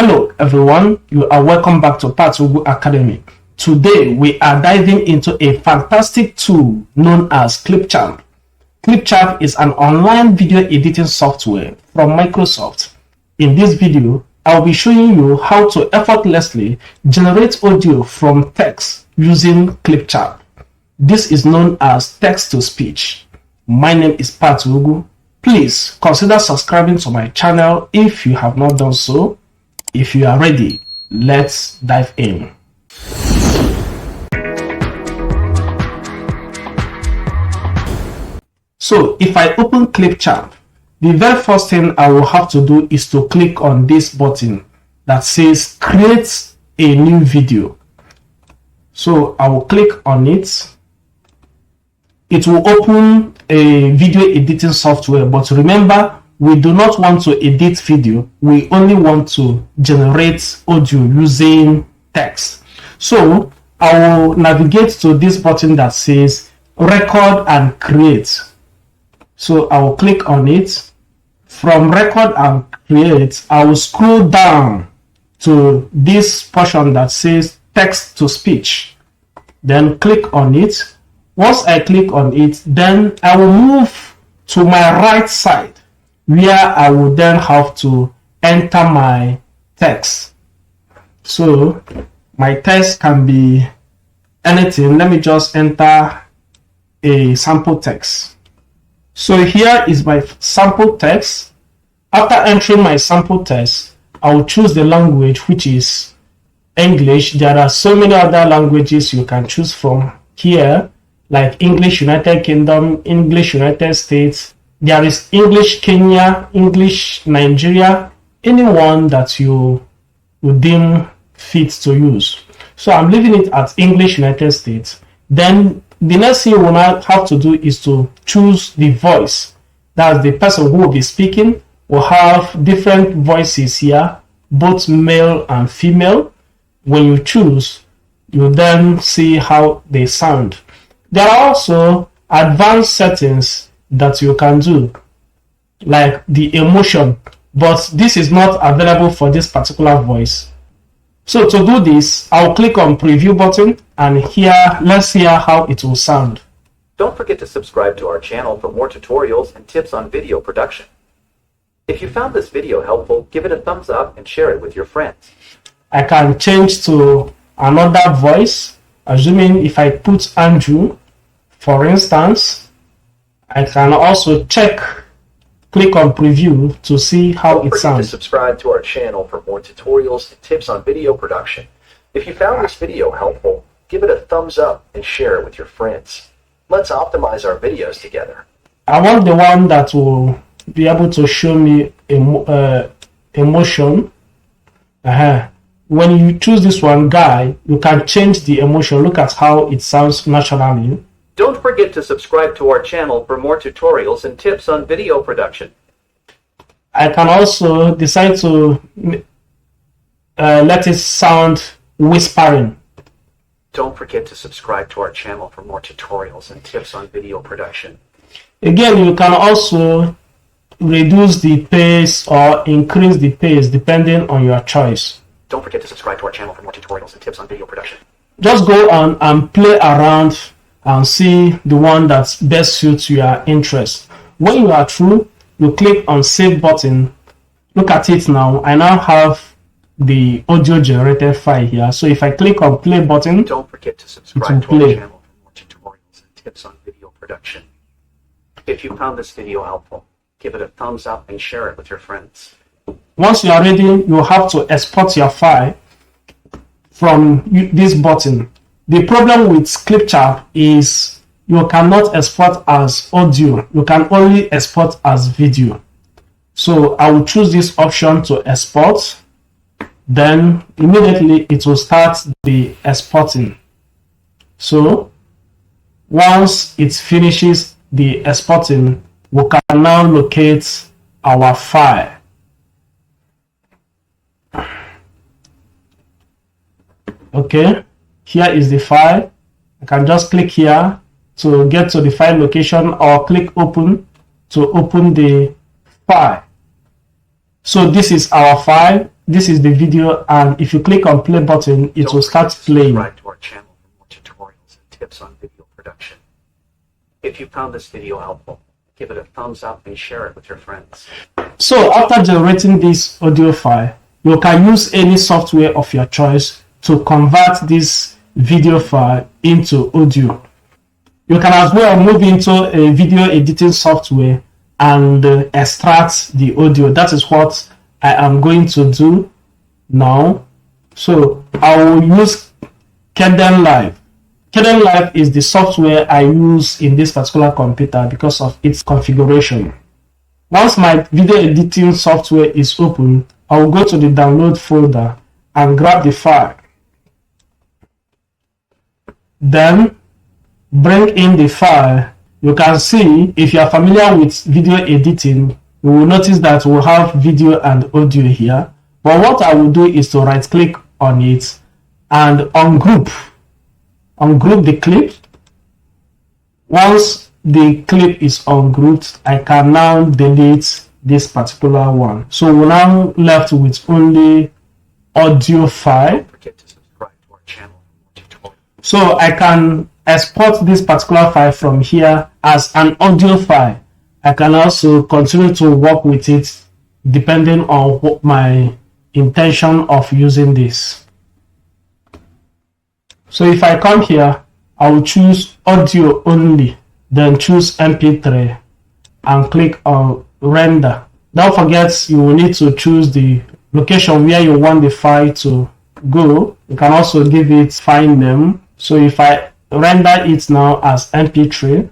Hello everyone, you are welcome back to Patugu Academy. Today we are diving into a fantastic tool known as Clipchamp. Clipchamp is an online video editing software from Microsoft. In this video, I'll be showing you how to effortlessly generate audio from text using Clipchamp. This is known as text-to-speech. My name is Patugu. Please consider subscribing to my channel if you have not done so. If you are ready, let's dive in. So if I open Clipchamp, the very first thing I will have to do is to click on this button that says create a new video. So I will click on it. It will open a video editing software, but remember, we do not want to edit video. We only want to generate audio using text. So I will navigate to this button that says record and create. So I will click on it. From record and create, I will scroll down to this portion that says text to speech. Then click on it. Once I click on it, then I will move to my right side, where I will then have to enter my text. So my text can be anything. Let me just enter a sample text. So here is my sample text. After entering my sample text, I will choose the language, which is English. There are so many other languages you can choose from here, like English United Kingdom, English United States. There is English Kenya, English Nigeria, anyone that you would deem fit to use. So I'm leaving it at English United States. Then the next thing you will have to do is to choose the voice. That's the person who will be speaking. Will have different voices here, both male and female. When you choose, you then see how they sound. There are also advanced settings that you can do, like the emotion, but this is not available for this particular voice. So to do this, I'll click on preview button, and here let's hear how it will sound. Don't forget to subscribe to our channel for more tutorials and tips on video production. If you found this video helpful, give it a thumbs up and share it with your friends. I can change to another voice, assuming if I put Andrew, for instance. I can also click on preview to see how it sounds. Don't forget to subscribe to our channel for more tutorials and tips on video production. If you found this video helpful, give it a thumbs up and share it with your friends. Let's optimize our videos together. I want the one that will be able to show me emotion. When you choose this one, guy, you can change the emotion. Look at how it sounds naturally. Don't forget to subscribe to our channel for more tutorials and tips on video production. I can also decide to let it sound whispering. Don't forget to subscribe to our channel for more tutorials and tips on video production. Again, you can also reduce the pace or increase the pace depending on your choice. Don't forget to subscribe to our channel for more tutorials and tips on video production. Just go on and play around and see the one that best suits your interest. When you are through, you click on save button. Look at it now. I now have the audio generated file here. So if I click on play button, don't forget to subscribe to our channel for more tutorials and tips on video production. If you found this video helpful, give it a thumbs up and share it with your friends. Once you are ready, you have to export your file from this button. The problem with Clipchamp is you cannot export as audio. You can only export as video. So I will choose this option to export. Then immediately it will start the exporting. So once it finishes the exporting, we can now locate our file. Okay. Here is the file. I can just click here to get to the file location, or click open to open the file. So this is our file. this is the video, and if you click on play button, it will start playing. Subscribe to our channel for more tutorials and tips on video production. If you found this video helpful, give it a thumbs up and share it with your friends. So after generating this audio file, you can use any software of your choice to convert this video file into audio. You can as well move into a video editing software and extract the audio. That is what I am going to do now. So I will use Kdenlive. Kdenlive is the software I use in this particular computer because of its configuration. Once my video editing software is open, I will go to the download folder and grab the file. Then bring in the file. You can see, if you are familiar with video editing, you will notice that we'll have video and audio here. But what I will do is to right click on it and ungroup the clip. Once the clip is ungrouped, I can now delete this particular one. So we're now left with only audio file. Don't forget to subscribe to our channel for more tutorials. So I can export this particular file from here as an audio file. I can also continue to work with it depending on what my intention of using this. So if I come here, I will choose audio only, then choose MP3 and click on render. Don't forget, you will need to choose the location where you want the file to go. You can also give it file name. So if I render it now as MP3,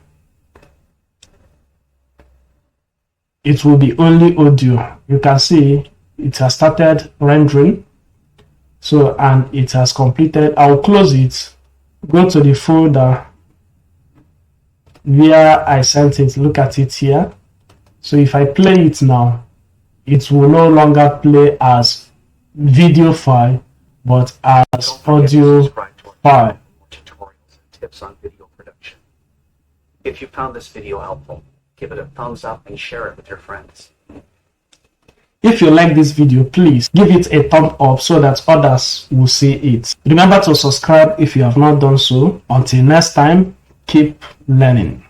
it will be only audio. You can see it has started rendering. So, and it has completed. I will close it, go to the folder where I sent it. Look at it here. So if I play it now, it will no longer play as video file, but as audio file. Tutorials and tips on video production. If you found this video helpful, give it a thumbs up and share it with your friends. If you like this video, please give it a thumb up so that others will see it. Remember to subscribe if you have not done so. Until next time, keep learning.